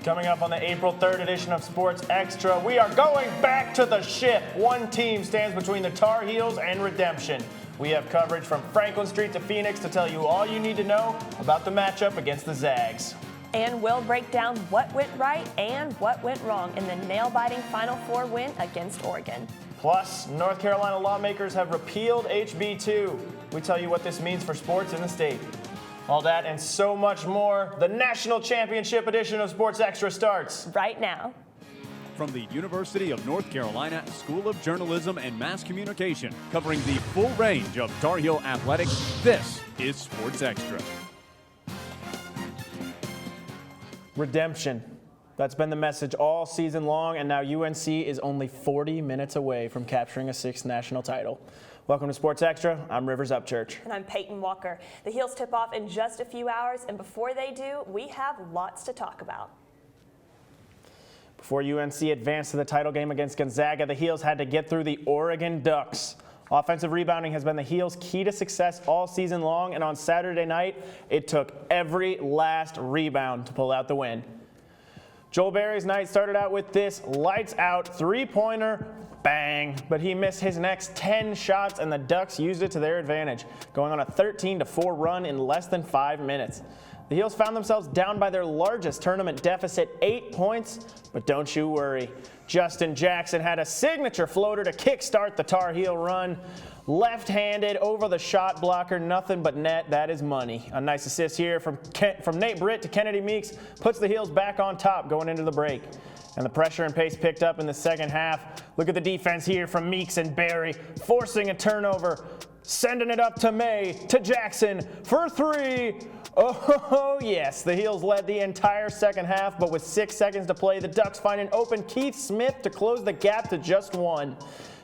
Coming up on the April 3rd edition of Sports Extra, we are going back to the ship. One team stands between the Tar Heels and redemption. We have coverage from Franklin Street to Phoenix to tell you all you need to know about the matchup against the Zags. And we'll break down what went right and what went wrong in the nail-biting Final Four win against Oregon. Plus, North Carolina lawmakers have repealed HB 2. We tell you what this means for sports in the state. All that and so much more. The National Championship edition of Sports Extra starts right now. From the University of North Carolina School of Journalism and Mass Communication, covering the full range of Tar Heel athletics, this is Sports Extra. Redemption. That's been the message all season long, and now UNC is only 40 minutes away from capturing a sixth national title. Welcome to Sports Extra. I'm Rivers Upchurch. And I'm Peyton Walker. The Heels tip off in just a few hours, and before they do, we have lots to talk about. Before UNC advanced to the title game against Gonzaga, the Heels had to get through the Oregon Ducks. Offensive rebounding has been the Heels' key to success all season long, and on Saturday night, it took every last rebound to pull out the win. Joel Berry's night started out with this lights-out three-pointer, bang, but he missed his next 10 shots, and the Ducks used it to their advantage, going on a 13-4 run in less than 5 minutes. The Heels found themselves down by their largest tournament deficit, 8 points, but don't you worry. Justin Jackson had a signature floater to kickstart the Tar Heel run. Left-handed over the shot blocker, nothing but net. That is money. A nice assist here from Nate Britt to Kennedy Meeks puts the Heels back on top going into the break. And the pressure and pace picked up in the second half. Look at the defense here from Meeks and Berry, forcing a turnover, sending it up to May, to Jackson for three. Oh, yes, the Heels led the entire second half, but with 6 seconds to play, the Ducks find an open Keith Smith to close the gap to just one.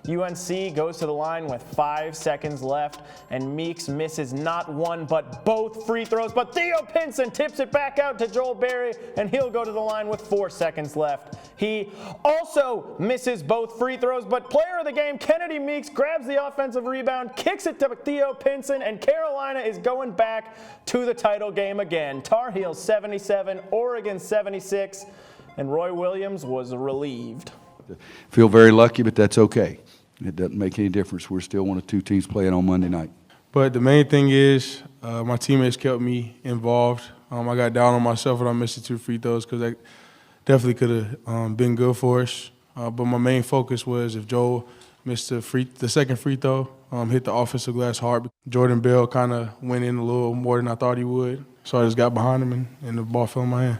UNC goes to the line with 5 seconds left, and Meeks misses not one but both free throws. But Theo Pinson tips it back out to Joel Berry, and he'll go to the line with 4 seconds left. He also misses both free throws, but player of the game, Kennedy Meeks, grabs the offensive rebound, kicks it to Theo Pinson, and Carolina is going back to the title game again. Tar Heels 77, Oregon 76, and Roy Williams was relieved. Feel very lucky, but that's okay. It doesn't make any difference. We're still one of two teams playing on Monday night. But the main thing is my teammates kept me involved. I got down on myself when I missed the 2 free throws because that definitely could have been good for us. But my main focus was if Joel missed the second free throw, hit the offensive glass hard. Jordan Bell kind of went in a little more than I thought he would. So I just got behind him and the ball fell in my hand.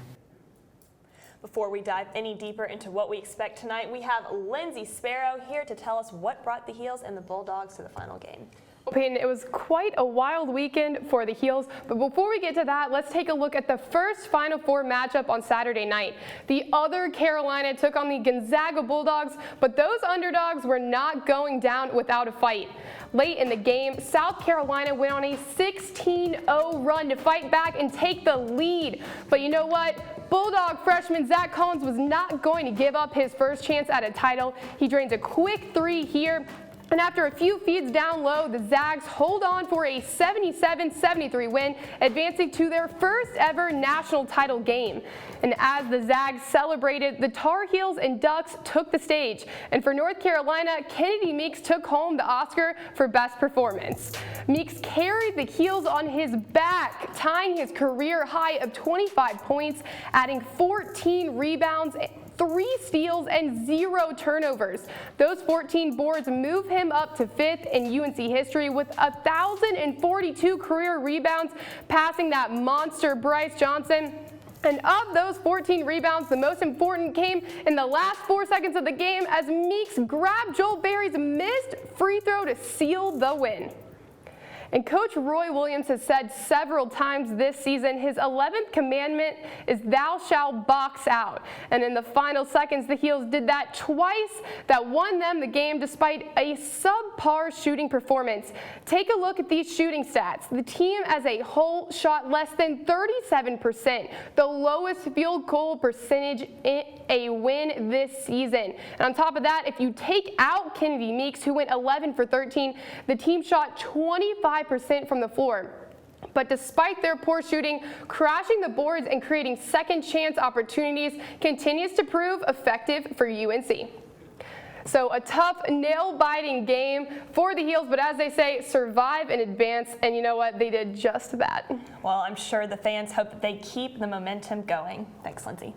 Before we dive any deeper into what we expect tonight, we have Lindsay Sparrow here to tell us what brought the Heels and the Bulldogs to the final game. Peyton, it was quite a wild weekend for the Heels, but before we get to that, let's take a look at the first Final Four matchup on Saturday night. The other Carolina took on the Gonzaga Bulldogs, but those underdogs were not going down without a fight. Late in the game, South Carolina went on a 16-0 run to fight back and take the lead. But you know what? Bulldog freshman Zach Collins was not going to give up his first chance at a title. He drains a quick three here. And after a few feeds down low, the Zags hold on for a 77-73 win, advancing to their first ever national title game. And as the Zags celebrated, the Tar Heels and Ducks took the stage. And for North Carolina, Kennedy Meeks took home the Oscar for best performance. Meeks carried the Heels on his back, tying his career high of 25 points, adding 14 rebounds, 3 steals, and 0 turnovers. Those 14 boards move him up to 5th in UNC history with 1,042 career rebounds, passing that monster Bryce Johnson. And of those 14 rebounds, the most important came in the last 4 seconds of the game as Meeks grabbed Joel Berry's missed free throw to seal the win. And Coach Roy Williams has said several times this season his 11th commandment is thou shalt box out. And in the final seconds, the Heels did that twice. That won them the game despite a subpar shooting performance. Take a look at these shooting stats. The team as a whole shot less than 37%, the lowest field goal percentage in a win this season. And on top of that, if you take out Kennedy Meeks, who went 11 for 13, the team shot 25% from the floor. But despite their poor shooting, crashing the boards and creating second chance opportunities continues to prove effective for UNC. So a tough, nail-biting game for the Heels, but as they say, survive and advance, and you know what? They did just that. Well, I'm sure the fans hope that they keep the momentum going. Thanks, Lindsay.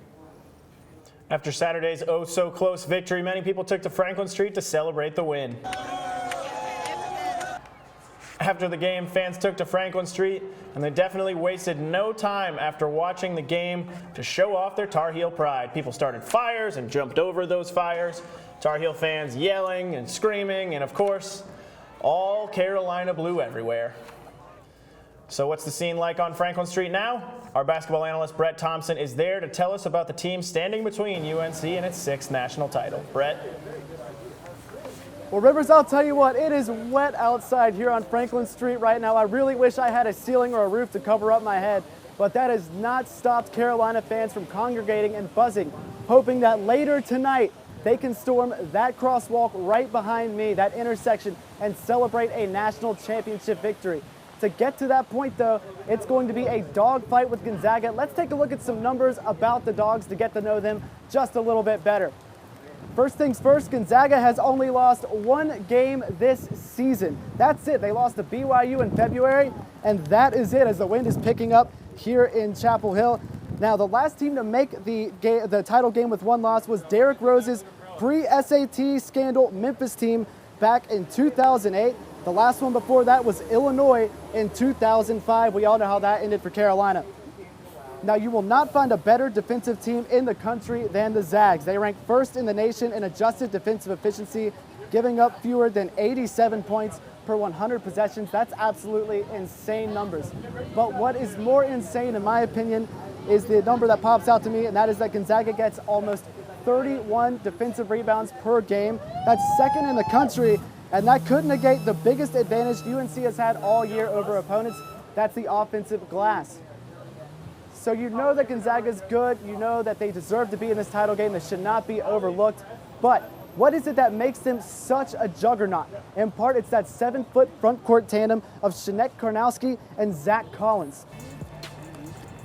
After Saturday's oh-so-close victory, many people took to Franklin Street to celebrate the win. After the game, fans took to Franklin Street, and they definitely wasted no time after watching the game to show off their Tar Heel pride. People started fires and jumped over those fires. Tar Heel fans yelling and screaming, and of course, all Carolina blue everywhere. So what's the scene like on Franklin Street now? Our basketball analyst Brett Thompson is there to tell us about the team standing between UNC and its 6th national title. Brett? Well, Rivers, I'll tell you what, it is wet outside here on Franklin Street right now. I really wish I had a ceiling or a roof to cover up my head, but that has not stopped Carolina fans from congregating and buzzing, hoping that later tonight they can storm that crosswalk right behind me, that intersection, and celebrate a national championship victory. To get to that point, though, it's going to be a dogfight with Gonzaga. Let's take a look at some numbers about the Dogs to get to know them just a little bit better. First things first, Gonzaga has only lost one game this season. That's it. They lost to BYU in February, and that is it as the wind is picking up here in Chapel Hill. Now, the last team to make the title game with one loss was Derrick Rose's pre-SAT scandal Memphis team back in 2008. The last one before that was Illinois in 2005. We all know how that ended for Carolina. Now, you will not find a better defensive team in the country than the Zags. They rank first in the nation in adjusted defensive efficiency, giving up fewer than 87 points per 100 possessions. That's absolutely insane numbers. But what is more insane, in my opinion, is the number that pops out to me, and that is that Gonzaga gets almost 31 defensive rebounds per game. That's second in the country, and that could negate the biggest advantage UNC has had all year over opponents. That's the offensive glass. So you know that Gonzaga's good. You know that they deserve to be in this title game. They should not be overlooked. But what is it that makes them such a juggernaut? In part, it's that 7-foot front court tandem of Shanette Karnowski and Zach Collins.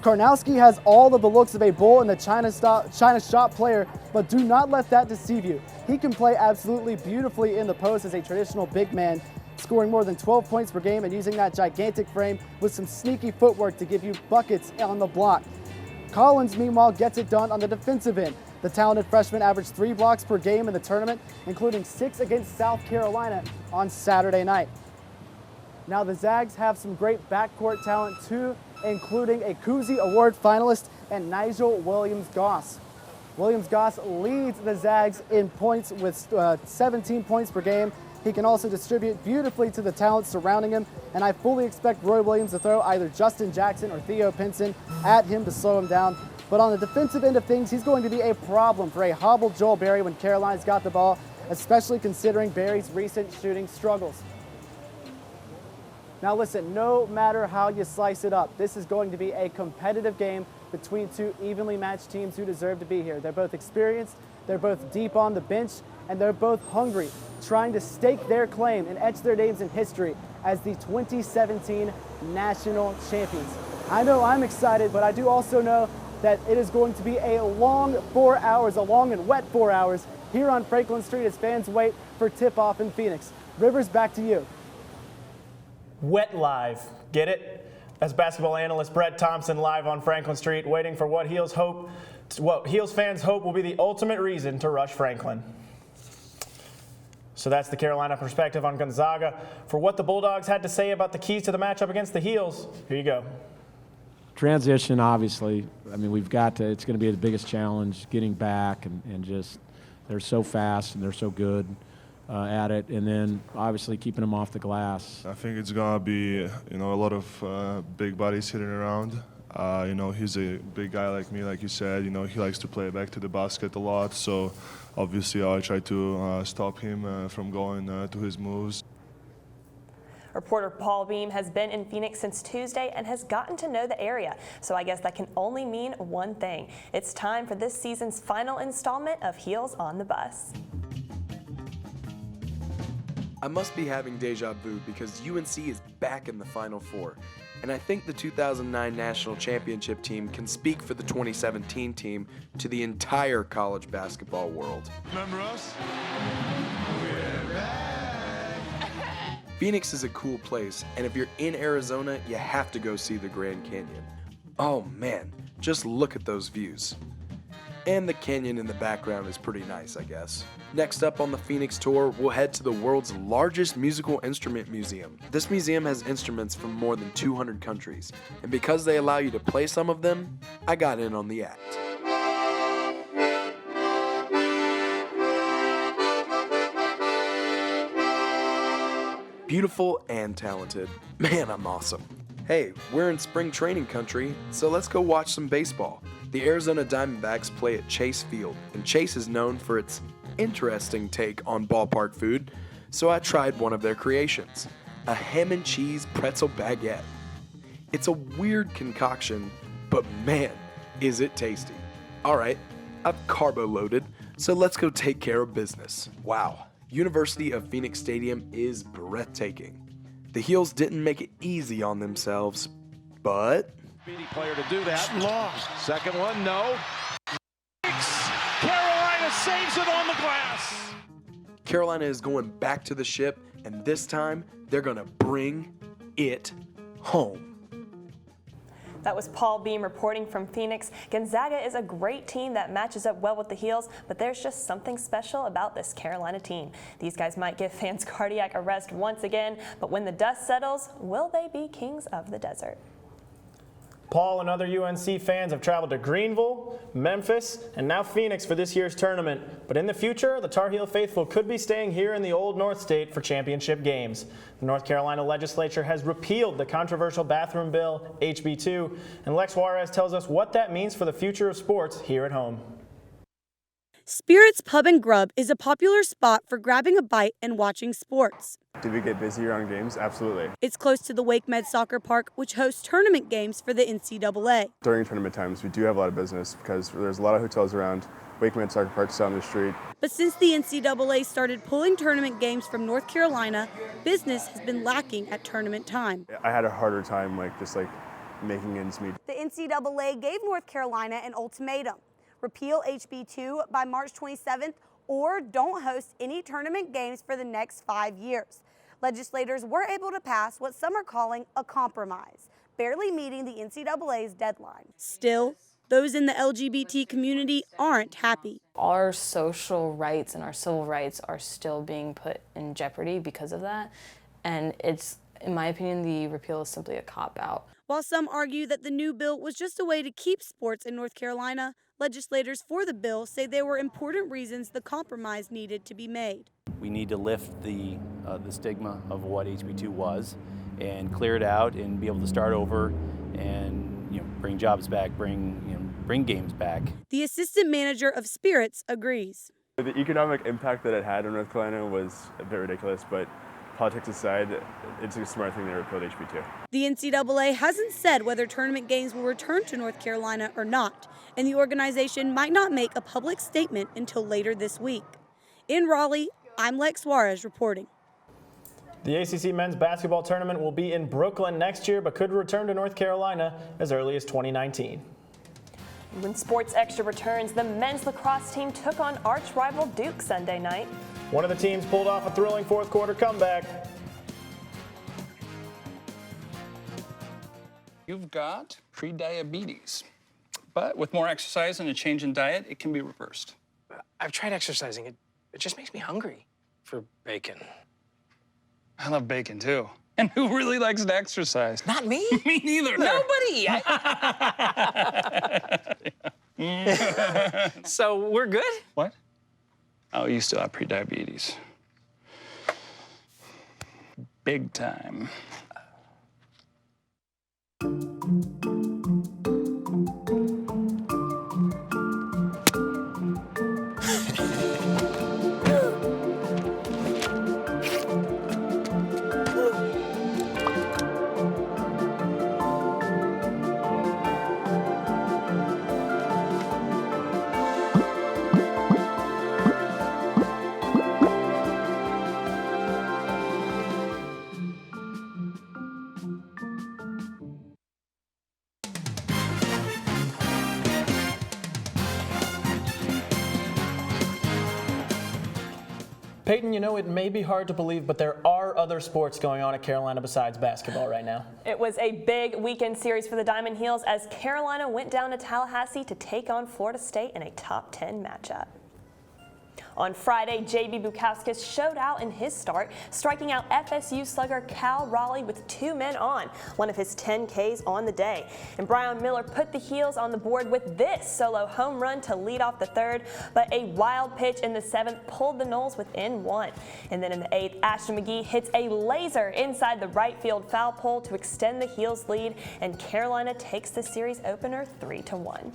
Karnowski has all of the looks of a bull and the China shot player, but do not let that deceive you. He can play absolutely beautifully in the post as a traditional big man, scoring more than 12 points per game and using that gigantic frame with some sneaky footwork to give you buckets on the block. Collins, meanwhile, gets it done on the defensive end. The talented freshman averaged 3 blocks per game in the tournament, including 6 against South Carolina on Saturday night. Now, the Zags have some great backcourt talent too, including a Cousy Award finalist and Nigel Williams-Goss. Williams-Goss leads the Zags in points with 17 points per game. He can also distribute beautifully to the talent surrounding him, and I fully expect Roy Williams to throw either Justin Jackson or Theo Pinson at him to slow him down. But on the defensive end of things, he's going to be a problem for a hobbled Joel Berry when Carolina's got the ball, especially considering Berry's recent shooting struggles. Now listen, no matter how you slice it up, this is going to be a competitive game between two evenly matched teams who deserve to be here. They're both experienced, they're both deep on the bench, and they're both hungry, trying to stake their claim and etch their names in history as the 2017 national champions. I know I'm excited, but I do also know that it is going to be a long 4 hours, a long and wet 4 hours here on Franklin Street as fans wait for tip-off in Phoenix. Rivers, back to you. Wet live, get it? As basketball analyst Brett Thompson live on Franklin Street, waiting for what Heels fans hope will be the ultimate reason to rush Franklin. So that's the Carolina perspective on Gonzaga. For what the Bulldogs had to say about the keys to the matchup against the Heels, here you go. Transition, obviously. I mean, it's going to be the biggest challenge, getting back and just, they're so fast and they're so good at it. And then, obviously, keeping them off the glass. I think it's going to be, a lot of big bodies hitting around. He's a big guy like me, like you said. He likes to play back to the basket a lot. So, obviously, I'll try to stop him from going to his moves. Reporter Paul Beam has been in Phoenix since Tuesday and has gotten to know the area. So I guess that can only mean one thing. It's time for this season's final installment of Heels on the Bus. I must be having deja vu because UNC is back in the Final Four. and I think the 2009 National Championship team can speak for the 2017 team to the entire college basketball world. Remember us? Phoenix is a cool place, and if you're in Arizona, you have to go see the Grand Canyon. Oh man, just look at those views. And the canyon in the background is pretty nice, I guess. Next up on the Phoenix tour, we'll head to the world's largest musical instrument museum. This museum has instruments from more than 200 countries, and because they allow you to play some of them, I got in on the act. Beautiful and talented. Man, I'm awesome. Hey, we're in spring training country, so let's go watch some baseball. The Arizona Diamondbacks play at Chase Field, and Chase is known for its interesting take on ballpark food, so I tried one of their creations, a ham and cheese pretzel baguette. It's a weird concoction, but man, is it tasty. Alright, I've carbo loaded, so let's go take care of business. Wow, University of Phoenix Stadium is breathtaking. The Heels didn't make it easy on themselves, but... Speedy player to do that. Long. Second one, no. Carolina saves it on the glass. Carolina is going back to the ship, and this time they're gonna bring it home. That was Paul Beam reporting from Phoenix. Gonzaga is a great team that matches up well with the Heels, but there's just something special about this Carolina team. These guys might give fans cardiac arrest once again, but when the dust settles, will they be kings of the desert? Paul and other UNC fans have traveled to Greenville, Memphis, and now Phoenix for this year's tournament. But in the future, the Tar Heel faithful could be staying here in the Old North State for championship games. The North Carolina legislature has repealed the controversial bathroom bill, HB2, and Lex Juarez tells us what that means for the future of sports here at home. Spirit's Pub and Grub is a popular spot for grabbing a bite and watching sports. Did we get busier on games? Absolutely. It's close to the Wake Med Soccer Park, which hosts tournament games for the NCAA. During tournament times, we do have a lot of business because there's a lot of hotels around. Wake Med Soccer Park's down the street. But since the NCAA started pulling tournament games from North Carolina, business has been lacking at tournament time. I had a harder time just making ends meet. The NCAA gave North Carolina an ultimatum. Repeal HB2 by March 27th or don't host any tournament games for the next 5 years. Legislators were able to pass what some are calling a compromise, barely meeting the NCAA's deadline. Still, those in the LGBT community aren't happy. Our social rights and our civil rights are still being put in jeopardy because of that. And it's, in my opinion, the repeal is simply a cop-out. While some argue that the new bill was just a way to keep sports in North Carolina, legislators for the bill say there were important reasons the compromise needed to be made. We need to lift the stigma of what HB2 was and clear it out and be able to start over and bring jobs back, bring games back. The assistant manager of Spirits agrees. The economic impact that it had on North Carolina was a bit ridiculous, but politics aside, it's a smart thing they repealed HB2. The NCAA hasn't said whether tournament games will return to North Carolina or not, and the organization might not make a public statement until later this week. In Raleigh, I'm Lex Juarez reporting. The ACC men's basketball tournament will be in Brooklyn next year, but could return to North Carolina as early as 2019. When Sports Extra returns, the men's lacrosse team took on arch rival Duke Sunday night. One of the teams pulled off a thrilling fourth quarter comeback. You've got pre-diabetes, but with more exercise and a change in diet, it can be reversed. I've tried exercising. It just makes me hungry for bacon. I love bacon, too. And who really likes to exercise? Not me. Me neither. Nobody. So we're good? What? Oh, you still have pre-diabetes. Big time. Peyton, you know, it may be hard to believe, but there are other sports going on at Carolina besides basketball right now. It was a big weekend series for the Diamond Heels as Carolina went down to Tallahassee to take on Florida State in a top 10 matchup. On Friday, J.B. Bukowskis showed out in his start, striking out FSU slugger Cal Raleigh with 2 men on, one of his 10 Ks on the day. And Brian Miller put the Heels on the board with this solo home run to lead off the third, but a wild pitch in the 7th pulled the Noles within 1. And then in the 8th, Ashton McGee hits a laser inside the right field foul pole to extend the Heels' lead, and Carolina takes the series opener 3-1.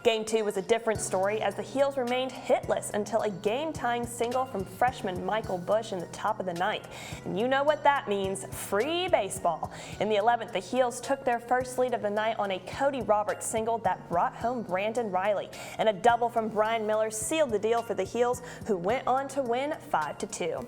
Game 2 was a different story as the Heels remained hitless until a game-tying single from freshman Michael Bush in the top of the 9th. And you know what that means, free baseball. In the 11th, the Heels took their first lead of the night on a Cody Roberts single that brought home Brandon Riley. And a double from Brian Miller sealed the deal for the Heels, who went on to win 5-2.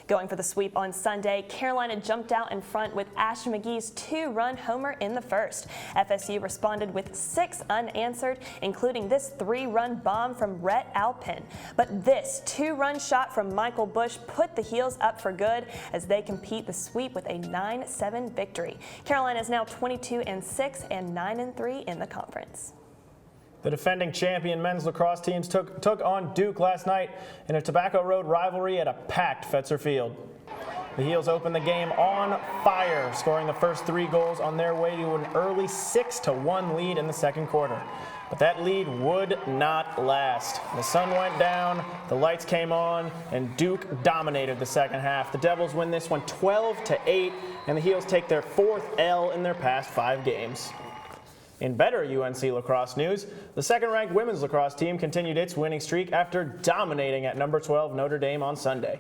Going for the sweep on Sunday, Carolina jumped out in front with Ashton McGee's 2-run homer in the first. FSU responded with 6 unanswered, including this 3-run bomb from Rhett Alpin. But this 2-run shot from Michael Bush put the Heels up for good as they compete the sweep with a 9-7 victory. Carolina is now 22-6 and 9-3 in the conference. The defending champion men's lacrosse teams took on Duke last night in a Tobacco Road rivalry at a packed Fetzer Field. The Heels opened the game on fire, scoring the first 3 goals on their way to an early 6-1 lead in the second quarter. But that lead would not last. The sun went down, the lights came on, and Duke dominated the second half. The Devils win this one 12-8, and the Heels take their 4th L in their past 5 games. In better UNC lacrosse news, the second-ranked women's lacrosse team continued its winning streak after dominating at number 12 Notre Dame on Sunday.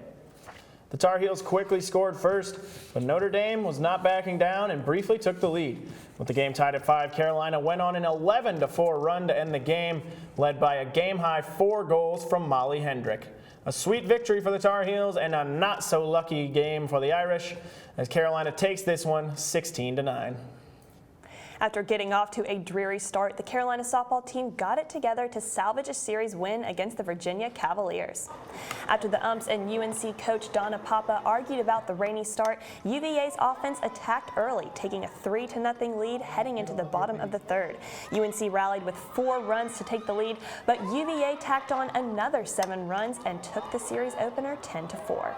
The Tar Heels quickly scored first, but Notre Dame was not backing down and briefly took the lead. With the game tied at 5, Carolina went on an 11-4 run to end the game, led by a game-high 4 goals from Molly Hendrick. A sweet victory for the Tar Heels and a not-so-lucky game for the Irish, as Carolina takes this one 16-9. After getting off to a dreary start, the Carolina softball team got it together to salvage a series win against the Virginia Cavaliers. After the umps and UNC coach Donna Papa argued about the rainy start, UVA's offense attacked early, taking a 3-0 lead heading into the bottom of the 3rd. UNC rallied with 4 runs to take the lead, but UVA tacked on another 7 runs and took the series opener 10-4.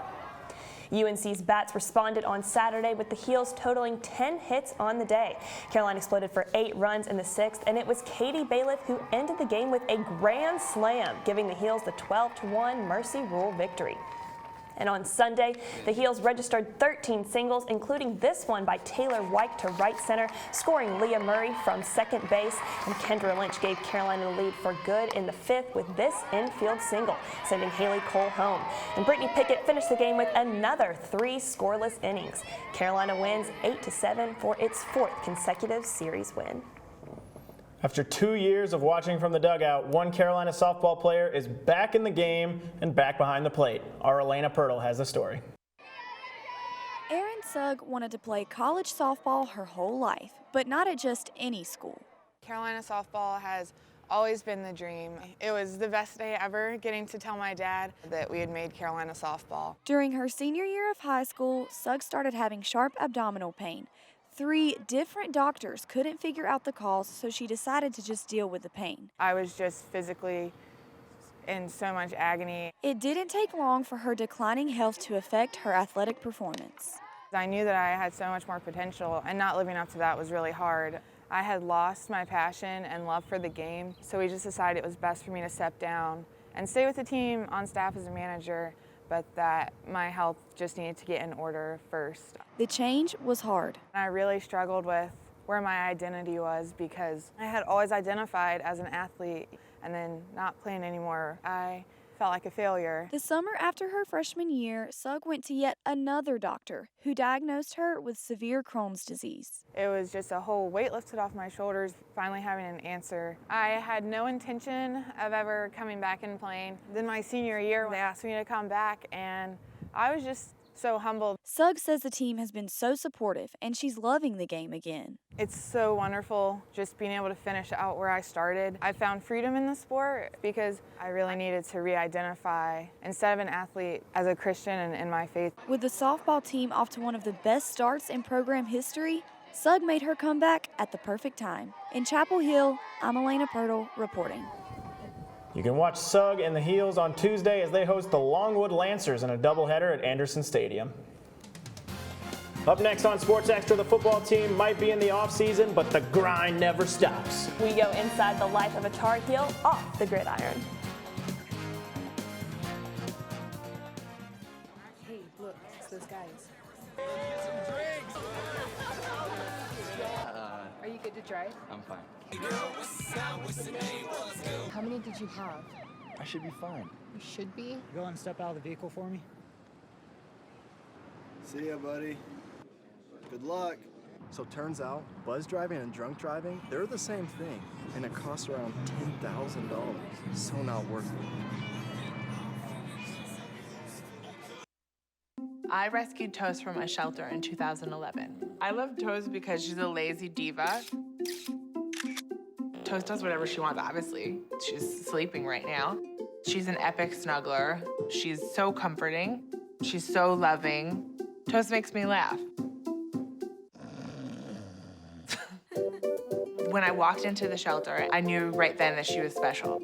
UNC's bats responded on Saturday with the Heels totaling 10 hits on the day. Carolina exploded for 8 runs in the 6th, and it was Katie Bailiff who ended the game with a grand slam, giving the Heels the 12-1 Mercy Rule victory. And on Sunday, the Heels registered 13 singles, including this one by Taylor White to right center, scoring Leah Murray from second base. And Kendra Lynch gave Carolina the lead for good in the 5th with this infield single, sending Haley Cole home. And Brittany Pickett finished the game with another 3 scoreless innings. Carolina wins 8-7 for its 4th consecutive series win. After 2 years of watching from the dugout, one Carolina softball player is back in the game and back behind the plate. Our Elena Pirtle has the story. Erin Sugg wanted to play college softball her whole life, but not at just any school. Carolina softball has always been the dream. It was the best day ever getting to tell my dad that we had made Carolina softball. During her senior year of high school, Sugg started having sharp abdominal pain. 3 different doctors couldn't figure out the cause, so she decided to just deal with the pain. I was just physically in so much agony. It didn't take long for her declining health to affect her athletic performance. I knew that I had so much more potential, and not living up to that was really hard. I had lost my passion and love for the game, so we just decided it was best for me to step down and stay with the team on staff as a manager, but that my health just needed to get in order first. The change was hard. I really struggled with where my identity was because I had always identified as an athlete, and then not playing anymore, I felt like a failure. The summer after her freshman year, Sugg went to yet another doctor who diagnosed her with severe Crohn's disease. It was just a whole weight lifted off my shoulders, finally having an answer. I had no intention of ever coming back and playing. Then my senior year, they asked me to come back, and I was just so humbled. Suggs says the team has been so supportive and she's loving the game again. It's so wonderful just being able to finish out where I started. I found freedom in the sport because I really needed to re-identify, instead of an athlete, as a Christian and in my faith. With the softball team off to one of the best starts in program history, Sugg made her comeback at the perfect time. In Chapel Hill, I'm Elena Pirtle reporting. You can watch Sugg and the Heels on Tuesday as they host the Longwood Lancers in a doubleheader at Anderson Stadium. Up next on Sports Extra, the football team might be in the offseason, but the grind never stops. We go inside the life of a Tar Heel off the gridiron. Hey, look, it's those guys. Are you good to drive? I'm fine. How many did you have? I should be fine. You should be. Go and step out of the vehicle for me. See ya, buddy. Good luck. So turns out, buzz driving and drunk driving, they're the same thing, and it costs around $10,000. So not worth it. I rescued Toast from a shelter in 2011. I love Toast because she's a lazy diva. Toast does whatever she wants, obviously. She's sleeping right now. She's an epic snuggler. She's so comforting. She's so loving. Toast makes me laugh. When I walked into the shelter, I knew right then that she was special.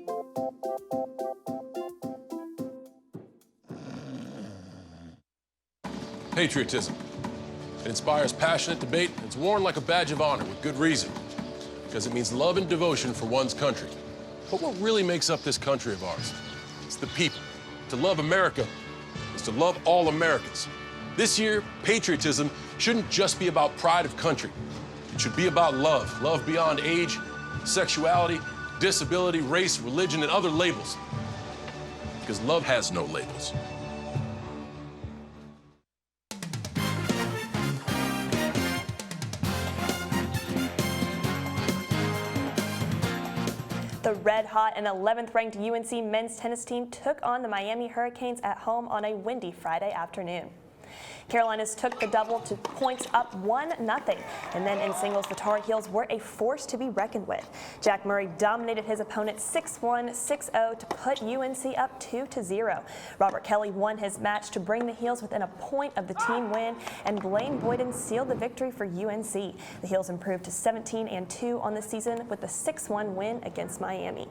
Patriotism. It inspires passionate debate, and it's worn like a badge of honor with good reason, because it means love and devotion for one's country. But what really makes up this country of ours? It's the people. To love America is to love all Americans. This year, patriotism shouldn't just be about pride of country. It should be about love, love beyond age, sexuality, disability, race, religion, and other labels. Because love has no labels. The red-hot and 11th-ranked UNC men's tennis team took on the Miami Hurricanes at home on a windy Friday afternoon. Carolinas took the double to points up 1-0, and then in singles, the Tar Heels were a force to be reckoned with. Jack Murray dominated his opponent 6-1, 6-0 to put UNC up 2-0. Robert Kelly won his match to bring the Heels within a point of the team win, and Blaine Boyden sealed the victory for UNC. The Heels improved to 17-2 on the season with the 6-1 win against Miami.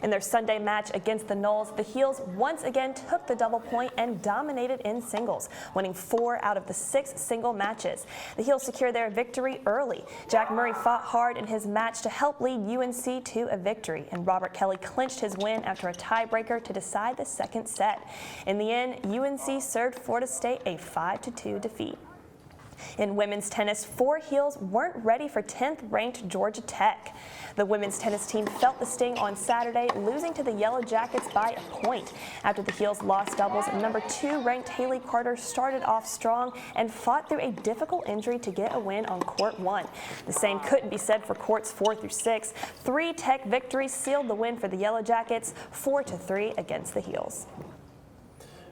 In their Sunday match against the Noles, the Heels once again took the double point and dominated in singles, winning 4 out of the 6 single matches. The Heels secured their victory early. Jack Murray fought hard in his match to help lead UNC to a victory, and Robert Kelly clinched his win after a tiebreaker to decide the second set. In the end, UNC served Florida State a 5-2 defeat. In women's tennis, 4 Heels weren't ready for 10th-ranked Georgia Tech. The women's tennis team felt the sting on Saturday, losing to the Yellow Jackets by a point. After the Heels lost doubles, number 2-ranked Haley Carter started off strong and fought through a difficult injury to get a win on court 1. The same couldn't be said for courts 4 through 6. 3 Tech victories sealed the win for the Yellow Jackets, 4-3 against the Heels.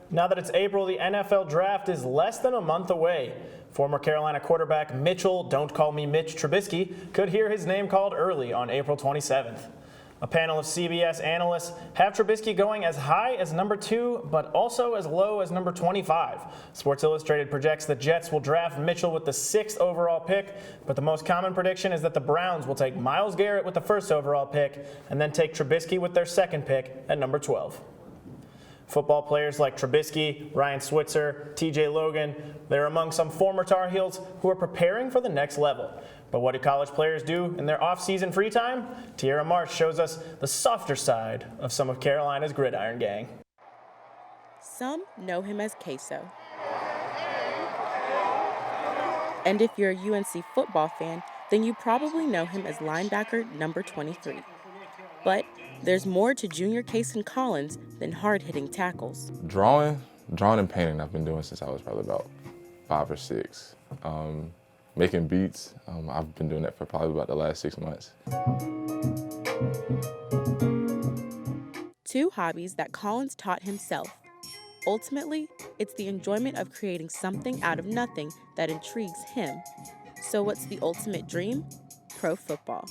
Now that it's April, the NFL Draft is less than a month away. Former Carolina quarterback Mitchell, don't call me Mitch Trubisky, could hear his name called early on April 27th. A panel of CBS analysts have Trubisky going as high as number 2, but also as low as number 25. Sports Illustrated projects the Jets will draft Mitchell with the 6th overall pick, but the most common prediction is that the Browns will take Myles Garrett with the 1st overall pick and then take Trubisky with their 2nd pick at number 12. Football players like Trubisky, Ryan Switzer, TJ Logan, they're among some former Tar Heels who are preparing for the next level. But what do college players do in their off-season free time? Tierra Marsh shows us the softer side of some of Carolina's gridiron gang. Some know him as Queso. And if you're a UNC football fan, then you probably know him as linebacker number 23. But there's more to Junior Cason Collins than hard-hitting tackles. Drawing and painting I've been doing since I was probably about 5 or 6. Making beats, I've been doing that for probably about the last 6 months. 2 hobbies that Collins taught himself. ultimately, it's the enjoyment of creating something out of nothing that intrigues him. So what's the ultimate dream? Pro football.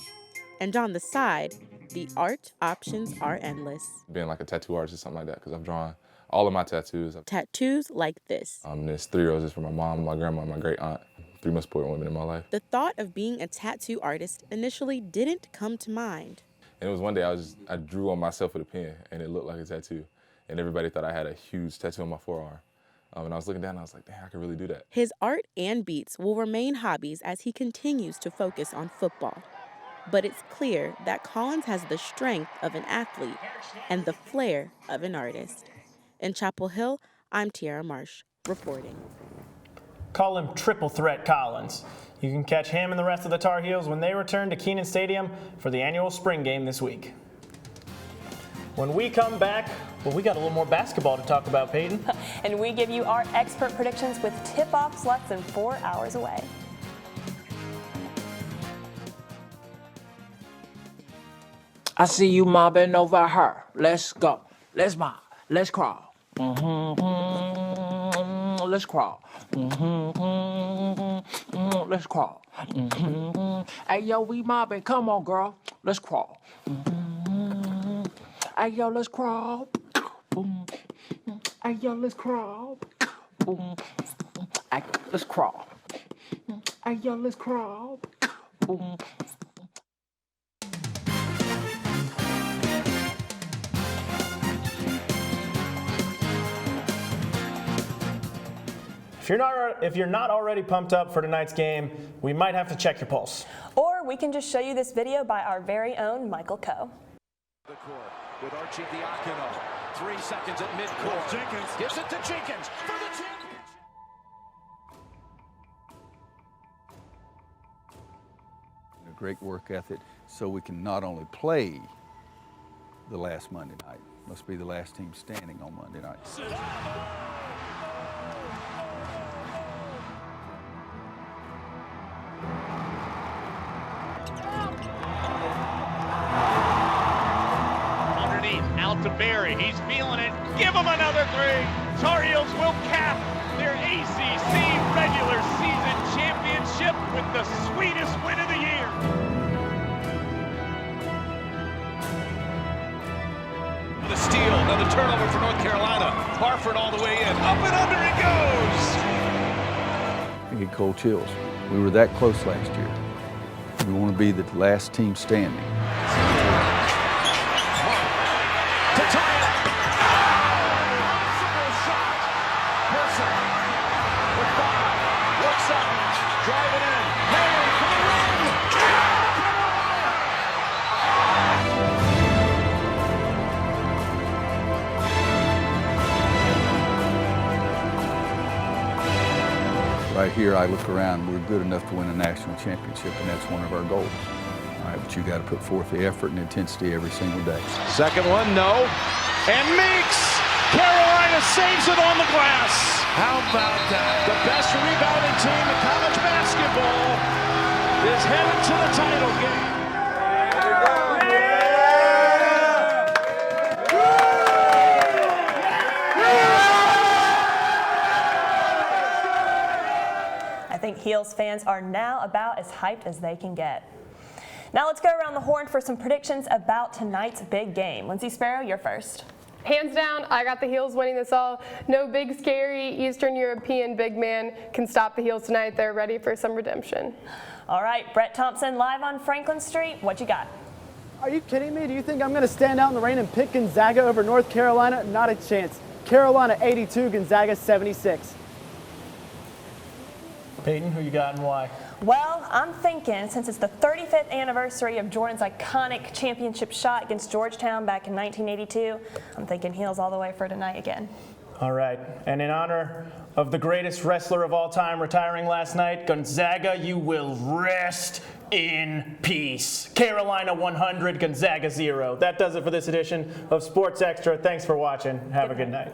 And on the side, the art options are endless. Being like a tattoo artist or something like that, because I've drawn all of my tattoos. Tattoos like this. There's 3 roses for my mom, my grandma, and my great aunt. 3 most important women in my life. The thought of being a tattoo artist initially didn't come to mind. And it was one day I drew on myself with a pen, and it looked like a tattoo. And everybody thought I had a huge tattoo on my forearm. And I was looking down, and I was like, damn, I could really do that. His art and beats will remain hobbies as he continues to focus on football. But it's clear that Collins has the strength of an athlete and the flair of an artist. In Chapel Hill, I'm Tiara Marsh, reporting. Call him Triple Threat Collins. You can catch him and the rest of the Tar Heels when they return to Kenan Stadium for the annual spring game this week. When we come back, well, we got a little more basketball to talk about, Peyton. And we give you our expert predictions with tip-offs less than 4 hours away. I see you mobbing over her. Let's go. Let's mob. Let's crawl. Let's crawl. Let's crawl. Hey, yo, we mobbing. Come on, girl. Let's crawl. Hey, yo, let's crawl. Hey, yo, let's crawl. Hey, let's crawl. Hey, yo, let's crawl. If you're not already pumped up for tonight's game, we might have to check your pulse. Or we can just show you this video by our very own Michael Coe. The court with Archie Diacono. 3 seconds at midcourt. Jenkins gives it to Jenkins for the championship. A great work ethic, so we can not only play the last Monday night, must be the last team standing on Monday night. Out to Barry, he's feeling it. Give him another 3. Tar Heels will cap their ACC regular season championship with the sweetest win of the year. The steal, another turnover for North Carolina. Harford all the way in, up and under it goes. I get cold chills. We were that close last year. We want to be the last team standing. Right here, I look around, we're good enough to win a national championship, and that's one of our goals. All right, but you got to put forth the effort and intensity every single day. Second one, no. And Meeks! Carolina saves it on the glass. How about that? The best rebounding team in college basketball is headed to the title game. I think Heels fans are now about as hyped as they can get. Now let's go around the horn for some predictions about tonight's big game. Lindsay Sparrow, you're first. Hands down, I got the Heels winning this all. No big, scary Eastern European big man can stop the Heels tonight. They're ready for some redemption. All right, Brett Thompson live on Franklin Street. What you got? Are you kidding me? Do you think I'm going to stand out in the rain and pick Gonzaga over North Carolina? Not a chance. Carolina 82, Gonzaga 76. Peyton, who you got and why? Well, I'm thinking since it's the 35th anniversary of Jordan's iconic championship shot against Georgetown back in 1982, I'm thinking Heels all the way for tonight again. All right, and in honor of the greatest wrestler of all time retiring last night, Gonzaga, you will rest in peace. Carolina 100, Gonzaga 0. That does it for this edition of Sports Extra. Thanks for watching. Have a good night.